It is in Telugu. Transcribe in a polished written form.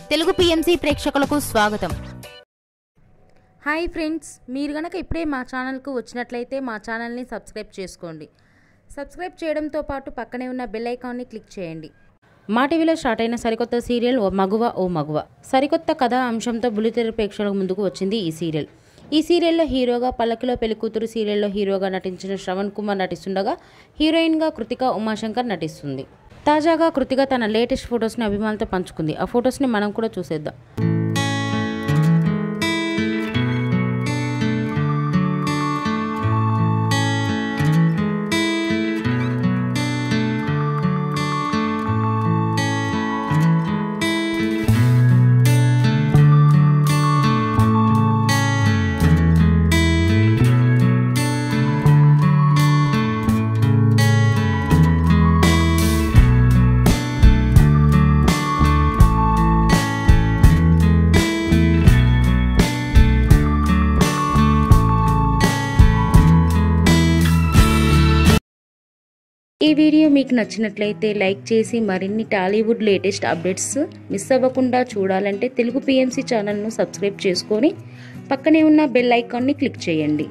తెలుగు పిఎంసి ప్రేక్షకులకు స్వాగతం. హాయ్ ఫ్రెండ్స్, మీరు గనక ఇప్పుడే మా ఛానల్కు వచ్చినట్లయితే మా ఛానల్ని సబ్స్క్రైబ్ చేసుకోండి. సబ్స్క్రైబ్ చేయడంతో పాటు పక్కనే ఉన్న బెల్ ఐకాన్ని క్లిక్ చేయండి. మా టీవీలో స్టార్ట్ అయిన సరికొత్త సీరియల్ ఓ మగువ. సరికొత్త కథా అంశంతో బుల్లితెర ప్రేక్షకుల ముందుకు వచ్చింది ఈ సీరియల్. ఈ సీరియల్లో హీరోగా పల్లకిలో పెళ్లికూతురు సీరియల్లో హీరోగా నటించిన శ్రవణ్ కుమార్ నటిస్తుండగా హీరోయిన్గా కృతిక ఉమాశంకర్ నటిస్తుంది. తాజాగా కృతిక తన లేటెస్ట్ ఫొటోస్ని అభిమానులతో పంచుకుంది. ఆ ఫొటోస్ని మనం కూడా చూసేద్దాం. ఈ వీడియో మీకు నచ్చినట్లయితే లైక్ చేసి మరిన్ని టాలీవుడ్ లేటెస్ట్ అప్డేట్స్ మిస్ అవ్వకుండా చూడాలంటే తెలుగు పిఎంసి ఛానల్ను సబ్స్క్రైబ్ చేసుకొని పక్కనే ఉన్న బెల్ ఐకాన్ని క్లిక్ చేయండి.